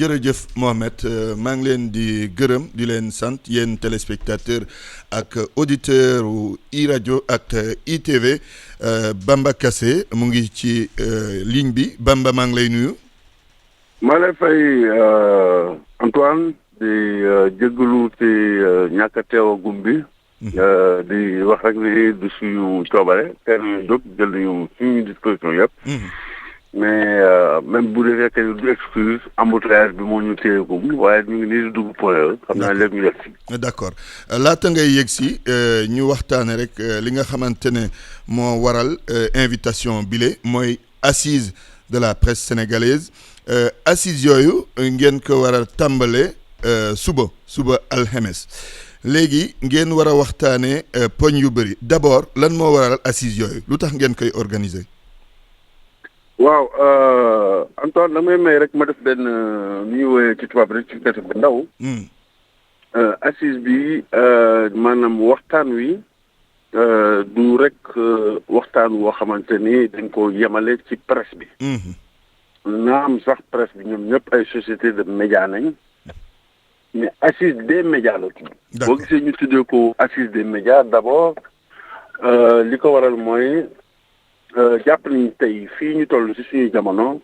jërëjëf Mohamed maa ngi leen di gërëm di leen sant yéen téléspectateur ak auditeur u iRadio ak ITV Bamba Kassé mu ngi ci ligne bi Bamba maa ngi lay nuyu. maa lay fay Antoine di jégalu ci ñàkk a teewagum bi. di wax rek ni du suñu coobare teel nañu jóg jël nañu suñu disposition yëpp. mais même bu dee fekkee du excuse embouteillage bi moo ñu téyegum waaye ñu ngi nii di dugg point xam naa léegi ñu yegg si. d'accord laata ngay yegg si ñu waxtaane rek li nga xamante ne moo waral invitation bile mooy assise de la presse sénégalaise assise yooyu ngeen ko war a tàmbale suba alxames léegi ngeen war a waxtaane poñ yu bëri d'abord lan moo waral assise yooyu lu tax ngeen koy organiser. waaw Antoine damay may rek ma def benn nu ñuy woowee ci tubaab rek ci gerte bu ndaw. assise bi maanaam waxtaan wi du rek waxtaan woo xamante ni dañ ko yemale ci presse bi. naam sax presse bi ñoom ñëpp ay société de médias nañ mais assise des médias la tudd. boo gisee ñu tuddee ko assise des médias d'abord li ko waral mooy. jàpp nañu tey fii ñu toll ci suñuy jamono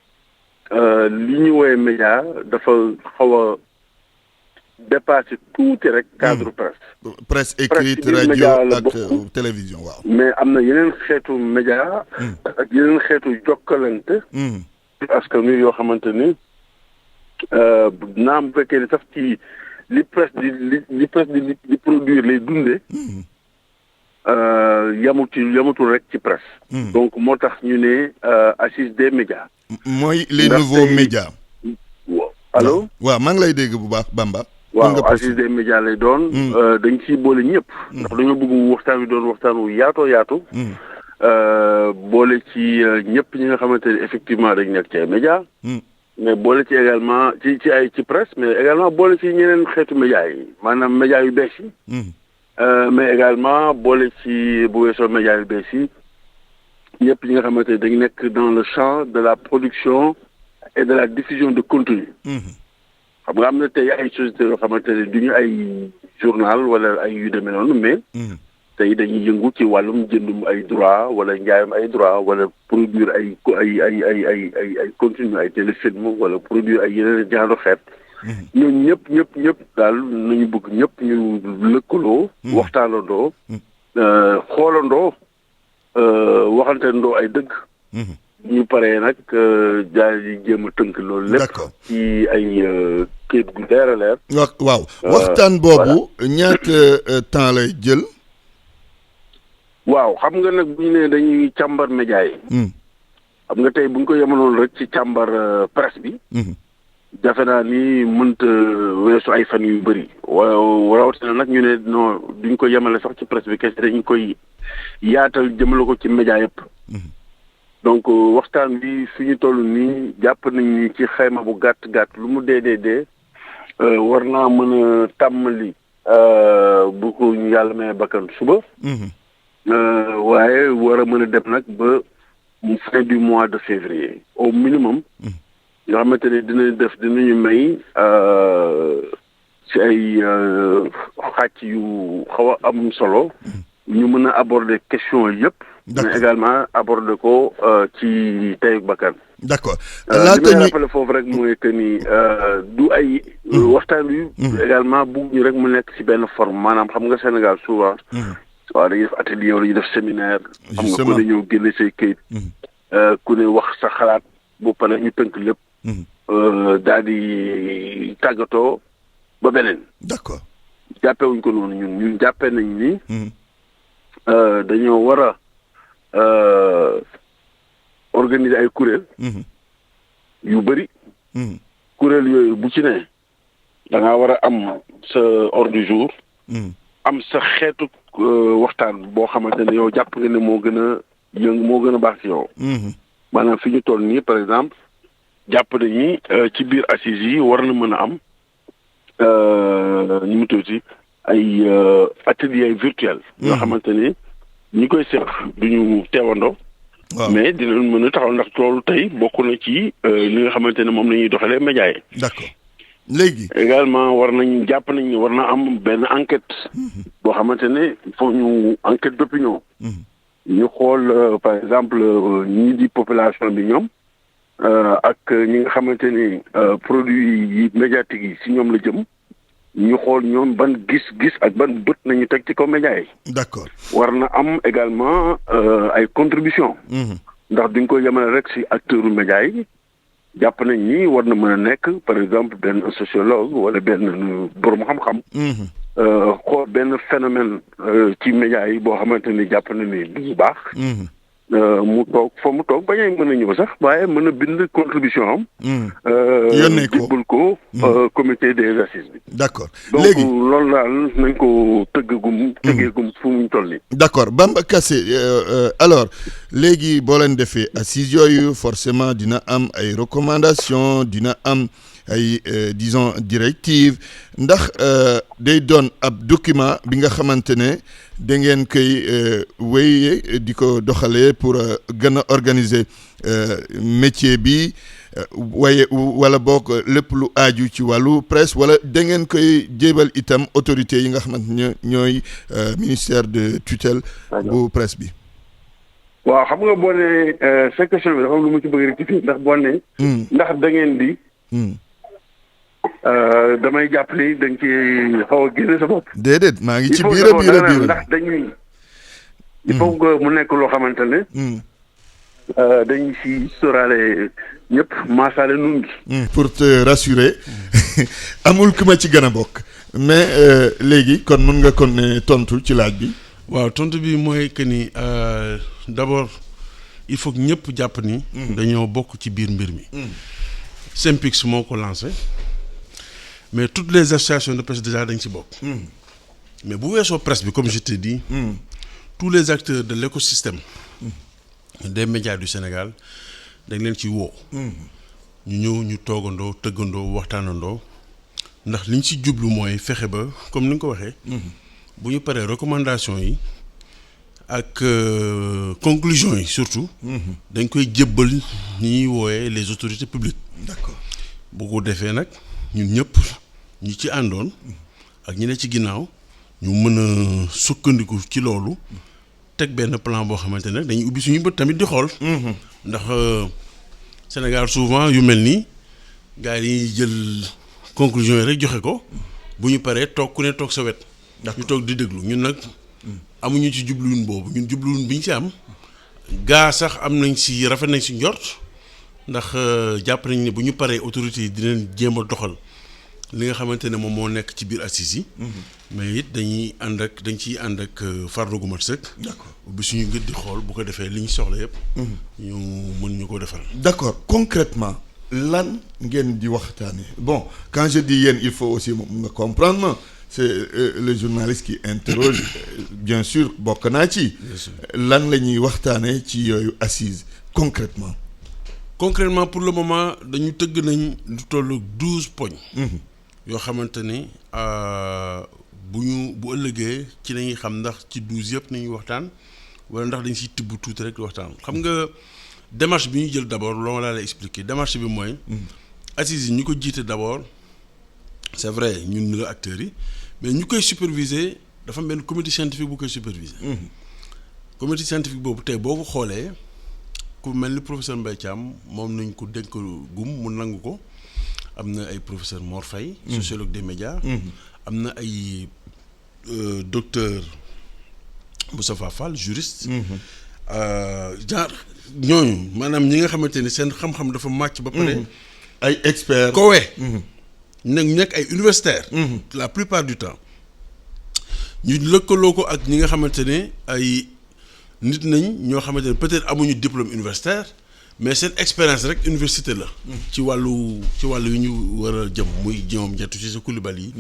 li ñu woowee média dafa xaw a dépassé tuuti rek cadre presse. presse écrite rajo ak télévision waaw. mais am na yeneen xeetu média ak yeneen xeetu jokkalante. askan wi yoo xamante ni naam bu fekkee ni sax ci li presse li presse di produire lay dundee. yamatul rek ci presse. donc moo tax ñu ne assise des médias. mooy les nouveaux médias. allo. waaw maa ngi lay dégg bu baax Bamba. waaw assise des médias lay doon. dañ ciy boole ñëpp. ndax dañoo bëgg waxtaan wi doon waxtaan wu yaatu. boole ci ñëpp ñi nga xamante ne effectivement dañ nekk ci ay médias. mais boole ci également ci presse mais également boole ci ñeneen xeetu médias yi maanaam médias yu bees yi. mais également boole ci bu weesoo médias yu bees yi ñëpp ñi nga xamante ne dañu nekk dans le champ de la production et de la diffusion de contenu. xam nga am na tey ay sociétés yoo xamante ne du ñu ay journal wala ay yu demee noonu mais. tey dañuy yëngu ci wàllum jëndum ay droit wala njaayam ay droit wala produire ay contenu ay téléfilm wala produire ay yeneen genre xeet. ñoom ñëpp daal nañu bëgg ñëpp ñu lëkkaloo. waxtaanandoo. xoolandoo. waxantendoo ay dëgg. ñu paree nag daal di jéem a tënk loolu lépp. ci ay kayit gu leer a leer. waaw waxtaan boobu ñaata temps lay jël. waaw xam nga nag bu ñu nee dañuy càmbar média yi. xam nga tey bu ñu ko yemaloon rek ci càmbar presse bi. defe naa ni mënta weesu ay fan yu bëri rawatina nag ñu ne non duñ ko yemale sax ci presse bi kese dañu koy yaatal jëmale ko ci média yëpp. donc waxtaan bi fi ñu toll nii jàpp nañ ni ci xayma bu gàtt lu mu dee war naa mën a tàmmali bu ko ñu yàlla may bakkan suba. waaye war a mën a dem nag ba fin du mois de février au minimum. yoo xamante ne dinañu may ci ay xàcc yu xaw a am solo ñu mën a aborder question yëpp. mais également aborder ko ci teyu bakkan. d'accord li may rappelé foofu rek mooy que ni du ay. waxtaan wi. également bugg ñu rek mu nekk ci benn forme maanaam xam nga Sénégal souvent. waaw dañuy def atelier wala ñu def séminaire. xam nga ku ne ñëw génne say këyit. ku ne wax sa xalaat bu paree ñu tënk lépp. daal di tàggatoo ba beneen. d'accord jàppee wuñ ko noonu ñun jàppee nañ ni. dañoo war a organiser ay kuréel. yu bëri. kuréel yooyu bu ci ne da ngaa war a am sa ordre du jour. am sa xeetu waxtaan boo xamante ne yow jàpp nga ne moo gën a baax ci yow. maanaam fi ñu toll nii par exemple. jàpp nañu ci biir assises yi war na mën a am ñu mu tuuti ay ateliers virtuels. yoo xamante ni ñi koy seq duñu teewandoo. mais dinañ mën a taxaw ndax loolu tey bokk na ci li nga xamante ne moom la ñuy doxalee médias yi. d'accord léegi également war nañ jàpp nañ war na am benn enquête boo xamante ne il faut ñu enquête d'opinion ñu xool par exemple ñii di population bi ñoom ak ñi nga xamante ni produits yi médiatiques yi si ñoom la jëm ñu xool ñoom ban gis-gis ak ban bët nañu teg ci kaw média yi. d'accord war na am également ay contribution ndax duñ ko yemale rek si acteur u média yi jàpp nañ ni war na mën a nekk par exemple benn sociologue wala benn borom xam-xam. xool benn phénomène ci média yi boo xamante ni jàpp na ni du baax. mu toog fa mu toog bañ a mën a ñëw sax waaye mën a bind contribution am. yónnee ko jébbal ko comité des assises bi. d'accord léegi donc loolu daal nañ ko tëggeegum fu mu toll nii. d'accord Bamba Kassé alors léegi boo leen defee assises yooyu forcément dina am ay recommandations dina am ay disons directives ndax day doon ab document bi nga xamante ne da ngeen koy wéy di ko doxalee pour gën a organiser métier bi waaye wala boog lépp lu aaju ci wàllu presse wala da ngeen koy jébal itam autorités yi nga xamante ne ñooy ministère de tutelle bu presse bi. waaw xam nga boo nee sa question bi dafa am lu mu ci bëgg rectifier ndax boo nee. ndax da ngeen di. damay jàpp ni dañ ci xaw a génne sa bopp. déedéet maa ngi ci biir ndax dañuy. il faut que mu nekk loo xamante ne. dañuy si sóoraale ñëpp maasaale nun gi. pour te rassurer amul ku ma ci gën a bokk mais léegi kon mun nga kon ne tontu ci laaj bi. waaw tontu bi mooy que ni d'abord il faut que ñëpp jàpp ni. dañoo bokk ci biir mbir mi. SYNPICS moo ko lancé. mais toutes les associations de presse déjà dañ ci bokk. mais bu weesoo presse bi comme je t'ai dit. tous les acteurs de l'écosystème des médias du Sénégal dañ leen ci woo. ñu ñëw ñu toogandoo tëggandoo waxtaanandoo ndax liñ ci jublu mooy fexe ba comme ni nga ko waxee. bu ñu paree recommandation yi ak conclusion yi surtout. dañ koy jébbal ñi ñuy wooyee les autorités publiques. d'accord bu ko defee nag. ñun ñëpp ñi ci àndoon ak ñi ne ci ginnaaw ñu mën a sukkandiku ci loolu teg benn plan boo xamante ne dañuy ubbi suñu bët tamit di xool. ndax Sénégal souvent yu mel nii gars yi dañuy jël conclusion yi rek joxe ko bu ñu paree toog ku ne toog sa wet. ñu toog di déglu ñun nag amuñu ci jubluwun boobu ñun jubluwun bi ñu ci am gaa sax am nañ si rafet nañ si njort. ndax jàpp nañ ne bu ñu paree autorités yi dinañ jéem a doxal li nga xamante ne moom moo nekk ci biir assises yi. mais it dañ ciy ànd ak farlu gu mat sëkk. d'accord bi suñu gën di xool bu ko defee li ñu soxla yëpp. ñu mën ñu ko defal. d'accord concrètement lan ngeen di waxtaanee bon quand je dis yéen il faut aussi nga comprendre c'est le journaliste qui interroge bien sûr bokk naa ci. lan la ñuy waxtaanee ci yooyu assises concrètement. concrètement pour le moment dañu tëgg nañ lu tollu 12 poñ. yoo xamante ni bu ëllëgee ci lañuy xam ndax ci 12 yëpp nañuy waxtaan wala ndax dañ siy tibb tuuti rek di waxtaan xam nga démarche bi ñu jël d'abord loolu laa lay expliquer démarche bi mooy. assises yi ñu ko jiite d'abord c'est vrai ñun la acteurs yi mais ñu koy superviser dafa am benn comité scientifique bu koy superviser. comité scientifique boobu tey boo ko xoolee. ku mel ni professeur Mbaye Thiam moom nañ ko dénk gum mu nangu ko am na ay professeur Mor Faye sociologue des médias am na ay docteur Moustapha Fall juriste genre ñooñu maanaam ñi nga xamante ni seen xam-xam dafa màcc ba pare ay experts kowe nag ñu nekk ay universitaires la plupart du temps ñu lëkkaloo ko ak ñi nga xamante ne ay nit nañ ñoo xamante ne peut-être amuñu diplôme universitaire mais seen expérience rek université la. ci wàllu yu ñu war a jëm muy ñoom Ndiatou Cissé Coulibaly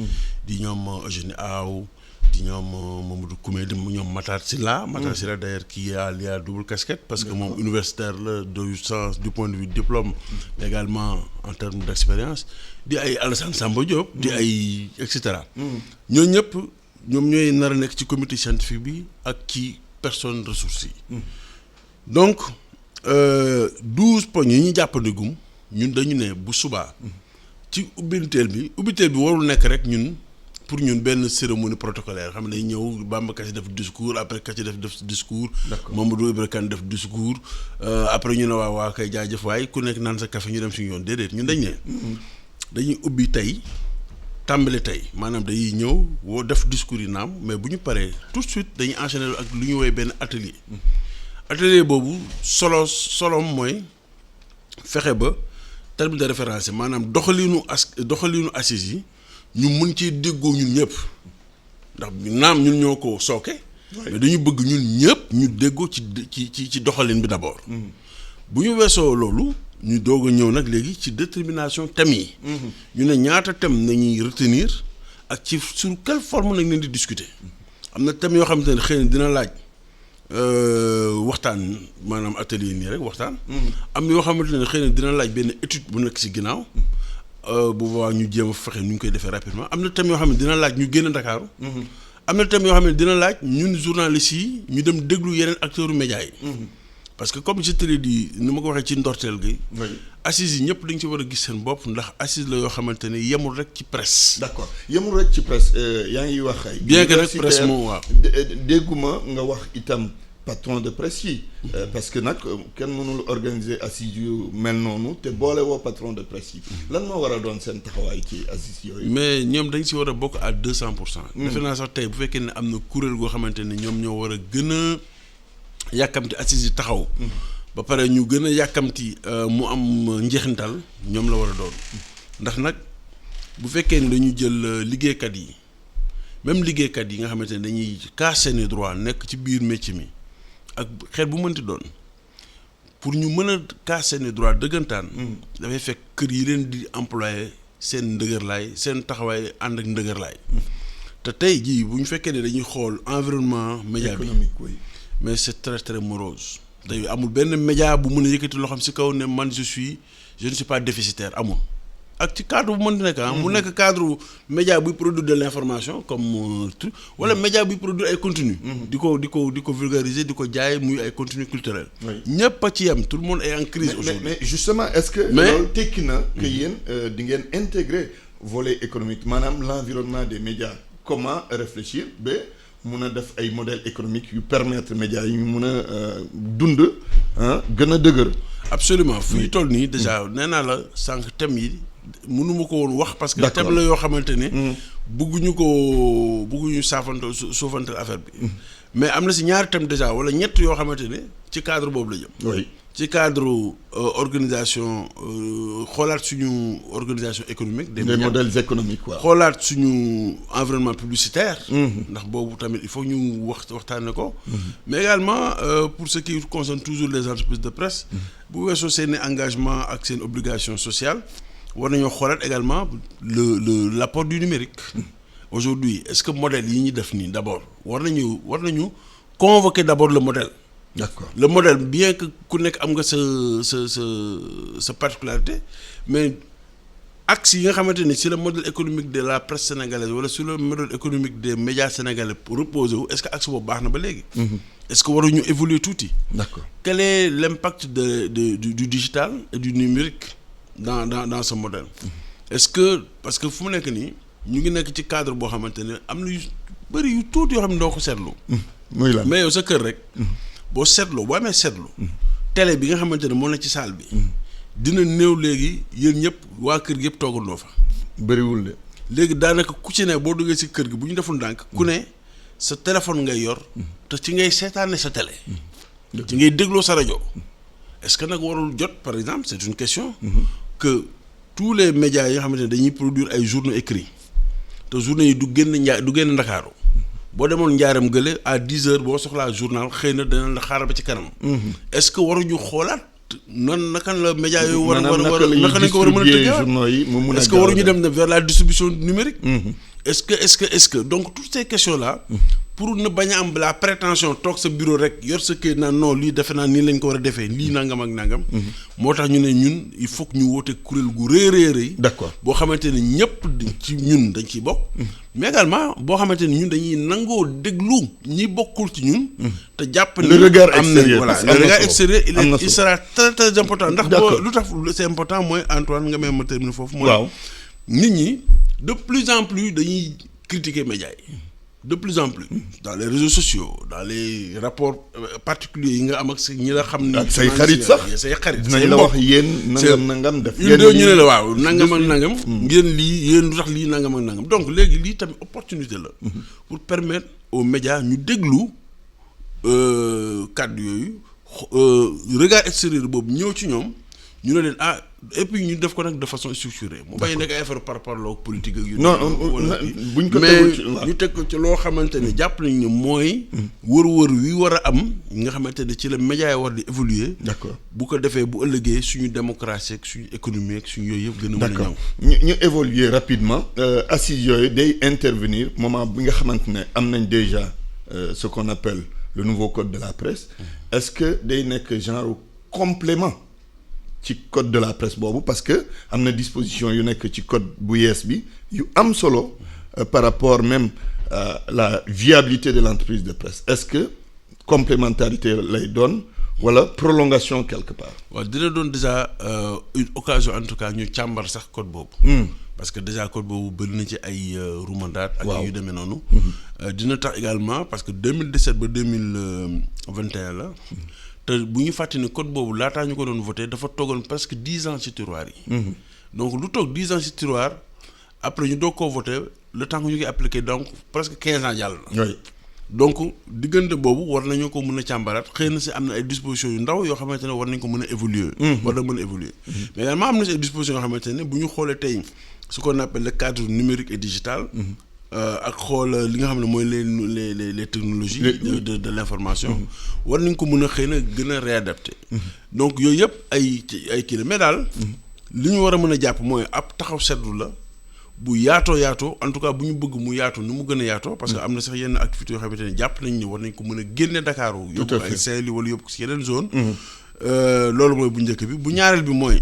di ñoom Eugénie Aw di ñoom Mamadou Koumé di ñoom Matar Sylla. Matar Sylla d'ailleurs qui a double casquette. parce que moom universitaire la du sens du point de vue diplôme. mais également en termes d'expérience. di ay Alassane Samba Diop. di ay et cetera. ñooñu ñëpp ñoom ñooy nar a nekk ci comité scientifique bi ak ci. personnes ressources yi. donc 12 poñ yi ñu jàppandigum ñun dañu ne bu subaa ci ubbiteel bi warul nekk rek ñun pour ñun benn cérémonie protocolaire xam ne day ñëw Bamba Kassé def discours après Kassé def discours. Mamadou Ibra Kane def discours après ñu ne waa kay jaajëf waay ku nekk naan sa café ñu dem suñu yoon déedéet ñun dañ ne. dañuy ubbi tey tàmbali tey maanaam dañuy ñëw woo def discours yi naam mais bu ñu paree tout de suite dañuy enchaîner ak lu ñu woowee benn atelier. atelier boobu solom mooy fexe ba terme de référence maanaam doxalinu assises yi. ñu mën ci déggoo ñun ñëpp ndax naam ñun ñoo ko sooke. mais dañu bëgg ñun ñëpp ñu déggoo ci doxalin bi d'abord. bu ñu weesoo loolu ñu doog a ñëw nag léegi ci détermination thèmes yi. ñu ne ñaata thèmes nañuy retenir ak ci sur quelle forme nañ leen di discuter. am na thèmes yoo xamante ne xëy na dina laaj waxtaan maanaam atelier nii rek waxtaan. am yoo xamante ne xëy na dina laaj benn étude bu nekk ci ginnaaw. bu boobaa ñu jéem a fexe nu ñu koy defee rapidement am na thèmes yoo xam ne dina laaj ñu génn Ndakaaru. am na thèmes yoo xam ne dina laaj ñun journalistes yi ñu dem déglu yeneen acteurs médias yi. parce que comme je te l'ai dit ni ma ko waxee ci ndorteel gi. assises yi ñëpp dañ ci war a gis seen bopp ndax assises la yoo xamante ne yemul rek ci presse. d'accord yemul rek ci presse yaa ngi wax ay. bien que nag presse moom waaw. dégguma nga wax itam. patron de presse yi parce que nag kenn mënul organiser assises yu mel noonu te boole woo patron de presse yi lan moo war a doon seen taxawaay ci assises yooyu. mais ñoom dañ si war a bokk à 200%. defe naa sax tey bu fekkee ne am na kuréel goo xamante ne ñoom ñoo war a gën a yàkkamti assises yi taxaw. ba pare ñu gën a yàkkamti mu am njeexintal ñoom la war a doon ndax nag bu fekkee ne dañu jël liggéeykat yi même liggéeykat yi nga xamante ne dañuy kaas seeni droit nekk ci biir métier mi. ak xeet bu mënti doon pour ñu mën a kaas seeni droit dëggantaan. dafay fekk kër yi leen di employé seen ndëgërlaay seen taxawaay ànd ak ndëgërlaay. te tey jii bu ñu fekkee ne dañuy xool environnement média bi mais c'est très très morose. tey amul benn média bu mën a yëkkati loxoom ci kaw ne man je ne suis pas déficitaire amul. ak ci cadre bu mënti nekk mu nekk cadre média buy produire de l'information comme truc wala média buy produire ay contenu di ko vulgariser di ko jaay muy ay contenu culturel ñëpp a ci yem tout le monde est en crise aujourd'hui mais justement est-ce que loolu tekki na que yéen di ngeen intégrer volet économique maanaam l'environnement des médias comment réfléchir ba mun a def ay modèles économiques yu permettre médias yi ñu mun a dund gën a dëgër. absolument fu ñu toll nii déjà nee naa la sànq thèmes yi mënuma ko woon wax parce que thème la yoo xamante ne bëgguñu soofantal affaire bi mais am na si ñaari thème déjà wala ñett yoo xamante ne ci cadre boobu la jëm ci cadre organisation xoolaat suñu organisation économique des modèles économiques waaw xoolaat suñu environnement publicitaire ndax boobu tamit il faut ñu waxtaane ko mais également pour ce qui concerne toujours les entreprises de presse bu weesoo seeni engagement ak seen obligation sociale war nañoo xoolaat également l'apport du numérique aujourd'hui est-ce que modèle yi ñu def nii d'abord war nañu convoquer d'abord le modèle. D'accord le modèle bien que ku nekk am nga sa particularité mais axe yi nga xamante ni sur le modèle économique de la presse sénégalaise wala sur le modèle économique des médias sénégalais pour reposer wu est-ce que axe boobu baax na ba léegi. est-ce que waruñu évoluer tuuti. D'accord quel est l'impact du digital et du numérique dans ce modèle. est-ce que parce que fu mu nekk nii ñu ngi nekk ci cadre boo xamante ne am na yu bëri yu tuuti yoo xam ne doo ko seetlu. muy la mais yow sa kër rek. boo seetloo boo amee seetlu. télé bi nga xamante ne moo na ci salle bi. dina néew léegi yéen ñëpp waa kër gi yëpp toogandoo fa. bëriwul de. léegi daanaka ku ci ne boo duggee ci kër gi bu ñu deful ndànk ku ne sa téléphone ngay yor. te ci ngay seetaane sa télé. ci ngay dégloo sa rajo. est-ce que nag warul jot par exemple c'est une question. que tous les médias yi nga xamante ne dañuy produire ay journaux écrits te journaux yi du génn Ndakaaru boo demoon njaaram gële à 10 heures boo soxlaa journal xëy na dana la xaaral ba ci kanam. est-ce que waruñu xoolaat naka la médias yooyu war naka lañ ko war a mën a tëggee est-ce que waruñu dem vers la distribution numérique. est-ce que donc toutes ces questions là. pour ne bañ a am la prétention toog sa bureau rek yor sa kër naan non lii defe naa nii lañ ko war a defee lii nangam ak nangam. moo tax ñu ne ñun il faut que ñu woote kuréel gu rëy. d'accord boo xamante ne ñëpp ci ñun dañ ciy bokk. mais également boo xamante ne ñun dañuy nangoo déglu ñi bokkul ci ñun. te jàpp ni le regard extérieur voilà le regard extérieur il sera très très important. ndax boo lu tax c'est important mooy Antoine nga may ma terminer foofu. mooy nit ñi de plus en plus dañuy critiquer médias yi de plus en plus dans les réseaux sociaux dans les rapports particuliers yi nga am ak ñi la xam ni ak say xarit sax say xarit dinañ la wax yéen nangam def ñu ne la waaw nangam ak nangam ngeen lii yéen lu tax lii nangam ak nangam donc léegi lii tamit opportunité la pour permettre aux médias ñu déglu kàddu yooyu regard extérieur boobu ñëw ci ñoom ñu ne leen et puis ñu def ko nag de façon structurée mu bañ nekk ay affaire par rapport politique ak yu buñ ko mais ñu teg ko ci loo xamante ne jàpp nañu ne mooy wër-wër wi war a am nga xamante ne ci la média yi war di évoluer d'accord bu ko defee bu ëllëgee suñu démocratie ak suñu économie ak suñu yooyu yëpp gën a mën a d'accord ñu évoluer rapidement assises yooyu day intervenir moment bi nga xamante ne am nañ déjà ce qu'on appelle le nouveau code de la presse est-ce que day nekk genre complément ci code de la presse boobu parce que am na disposition yu nekk ci code bu yees bi yu am solo par rapport même à la viabilité de l'entreprise de presse est-ce que complémentarité lay doon wala prolongation quelque part. waaw dina doon déjà une occasion en tout cas ñu càmbar sax code boobu. parce que déjà code boobu bëri na ci ay rumandaat ak yu demee noonu. dina tax également parce que 2017 ba 2021 la. te bu ñu fàttali ne code boobu laataa ñu ko doon voté dafa toogoon presque 10 ans ci tiroir yi. donc lu toog 10 ans ci tiroir après ñu doog koo voté le temps que ñu koy appliqué donc presque 15 ans jàll na. oui donc diggante boobu war nañu ko mën a càmbaraat xëy na si am na ay dispositions yu ndaw yoo xamante ne war nañ ko mën a évoluer. war na mën a évoluer. mais également am na si ay dispositions yoo xamante ne bu ñu xoolee tey ce qu'on appelle le cadre numérique et digital. ak xool li nga xam ne mooy les technologies de l'information war nañ ko mën a xëy na gën a réadapter donc yooyu yëpp ay kii la mais daal li ñu war a mën a jàpp mooy ab taxaw seetlu la bu yaatoo en tout cas bu ñu bëgg mu yaatoo ni mu gën a yaatoo parce que am na sax yenn activités yoo xamante ne jàpp nañ ni war nañ ko mën a génne Dakar yóbbu ay Saint-Louis wala yóbbu ko si yeneen zone loolu mooy bu njëkk bi bu ñaareel bi mooy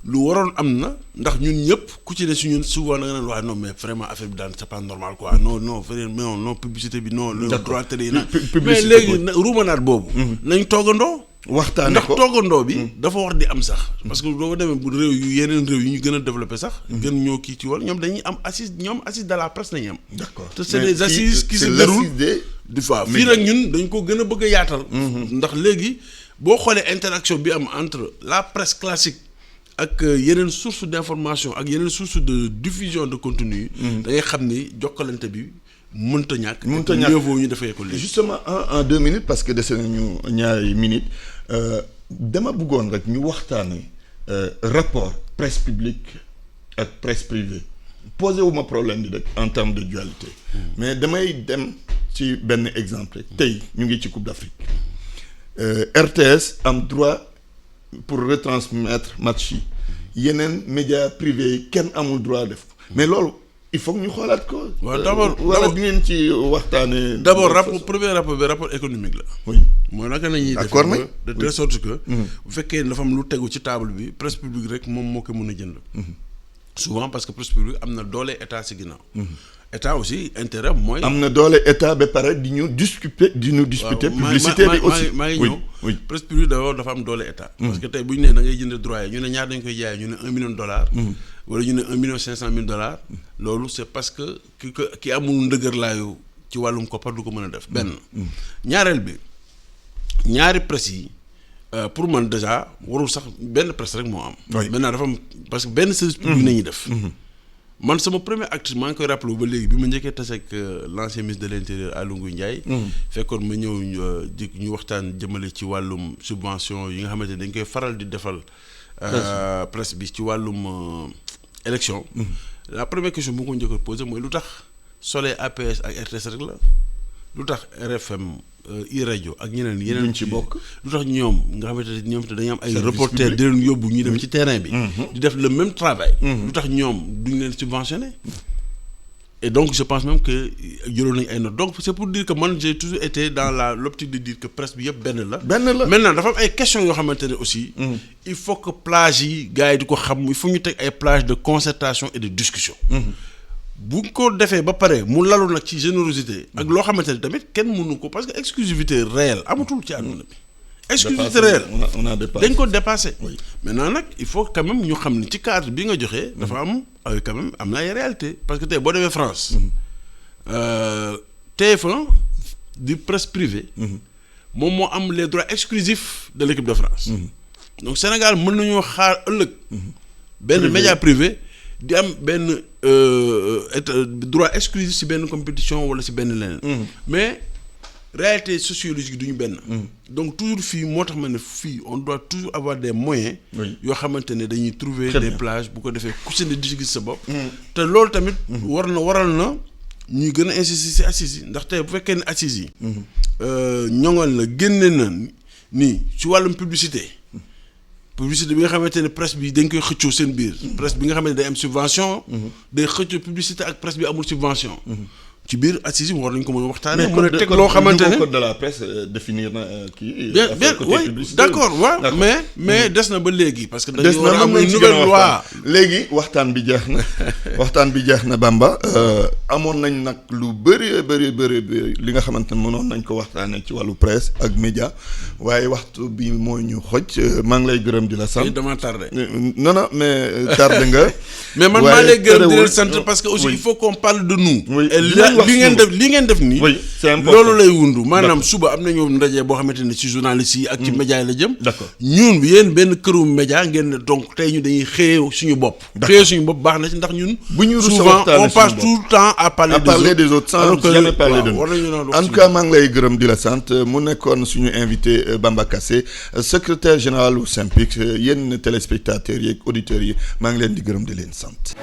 lu waroon am na ndax ñun ñëpp ku ci ne si ñun souvent da nga naan waaye non mais vraiment affaire bi daan c'est pas normal quoi non publicité bi non le droit télé yi na mais léegi ruumanaat boobu nañ toogandoo waxtaane ndax ko toogandoo bi dafa war di am sax parce que doo demee bu réew yu yeneen réew yi ñu gën a développé sax gën ñoo kii ci wàll ñoom dañuy am assise de la presse nañu am d'accord te c'est des assises qui se déroulent di fois fii nag ñun dañ ko gën a bëgg a yaatal ndax léegi boo xoolee interaction bi am entre la presse classique ak yeneen source d'information ak yeneen source de diffusion de contenu yi da ngay xam ni jokkalante bi mënta ñàkk mieux vaut ñu defee ko léegi justement en 2 minutes parce que dese nañu ñaari minutes dama bëggoon rek ñu waxtaane rapport presse publique ak presse privée posé wu ma problème bi rek en termes de dualité mais damay dem ci benn exemple tey ñu ngi ci Coupe d'Afrique RTS am droit pour retransmettre match yi yeneen médias privés yi kenn amul droit def ko mais loolu il faut que ñu xoolaat ko. waaw d'abord wala di ngeen ci waxtaanee. d'abord premier rapport bi rapport économique la. oui mooy naka la ñuy d'accord def de telle sorte que. bu fekkee dafa am lu tegu ci table bi presse publique rek moom moo ko mën a jënd. souvent parce que presse publique am na doole état si ginnaaw. état aussi intérêt mooy. am na doole état ba pare di ñu discuter publicité bi aussi maa ngi ñëw presse publique d'abord dafa am doole état. parce que tey bu ñu nee da ngay jënd droit yi ñu ne ñaar dañ koy jaayee ñu ne $1 million. wala ñu ne $1,500,000. loolu c'est parce que ki amul ndëgër laayu ci wàllum koppar du ko mën a def. benn ñaareel bi ñaari presse yi pour man déjà warul sax benn presse rek moo am. maintenant dafa am parce que benn service public nañuy def. man sama premier acte maa ngi koy rappelé ba léegi bi ma njëkkee tase ak l'ancien ministre de l'intérieur Aly Ngouille Ndiaye. fekkoon ma ñëw ñu waxtaan jëmale ci wàllum subvention yi nga xamante ne dañ koy faral di defal. presse bi ci wàllum élection. la première question bu ko njëkk a posé mooy lu tax Soleil APS ak RTS rek la lu tax RFM iRadio ak yeneen ci bokk lu tax ñoom nga xamante ne ñoom te dañu am ay reporters di leen yóbbu ñuy dem ci terrain bi di def le même travail lu tax ñoom duñ leen subventionné et donc je pense même que jëloon nañu ay notes donc c'est pour dire que man j'ai toujours été dans l'optique de dire que presse bi yëpp benn la maintenant dafa am ay questions yoo xamante ne aussi il faut que plage yi gars yi di ko xam il faut ñu teg ay plage de concertation et de discussion bu ko defee ba pare mu lalu nag ci générosité ak loo xamante ne tamit kenn mënu ko parce que exclusivité réelle amatul ci àdduna bi exclusivité réelle on a dépassé. dañ ko dépassé. Oui. maintenant nag il faut quand même ñu xam ne ci cadre bi nga joxee. dafa am quand même am na ay réalité parce que tey boo demee France. TF1 di presse privée. moom moo am les droits exclusifs de l'équipe de France. donc Sénégal mën nañoo xaar ëllëg. benn média privé di am benn droit exclusif ci benn compétition wala ci benn leneen. mais réalité sociologique du ñu benn. donc toujours fii moo tax ma ne fii on doit toujours avoir des moyens. yoo xamante ne dañuy trouver des plages bu ko defee ku si ne di gis sa bopp. te loolu tamit. waral na ñuy gën a insister ci assises yi ndax tey bu fekkee ne assises yi. ñoŋal la génne na nii ci wàllum publicité bi nga xamante ne presse bi dañ koy xëccoo seen biir. presse bi nga xamante ne day am subvention. day xëccoo publicité ak presse bi amul subvention. ci biir assises yi war nañ ko mën a waxtaanee. mën a teg loo xamante ne code de la presse définir na kii. bien oui d'accord waaw mais des na ba léegi. parce que dañu war a am une nouvelle loi. léegi waxtaan bi jeex na Bamba amoon nañ nag lu bëri li nga xamante ne mënoon nañ ko waxtaanee ci wàllu presse ak média waaye waxtu bi moo ñu xoj maa ngi lay gërëm di la sant. dama tardé. non mais tardé nga. mais man maa lay gërëm di la sant parce que aussi il faut qu'on parle de nous. li ngeen def nii. oui c'est important loolu lay wundu maanaam suba am nañu ndaje boo xamante ne ci journalistes yi ak ci média yi la jëm. d'accord ñun yéen benn këru média ngeen ne donc tey ñu dañuy xëyee suñu bopp. xëyee suñu bopp baax na ci ndax ñun. bu ñu souvent on passe tout le temps à parler des autres sans jamais parler de nous. En tout cas maa ngi lay gërëm di la sant mu nekkoon suñu invité Bamba Kassé secrétaire général u SYNPICS yéen téléspectateurs yi ak auditeurs yi maa ngi leen di gërëm di leen sant.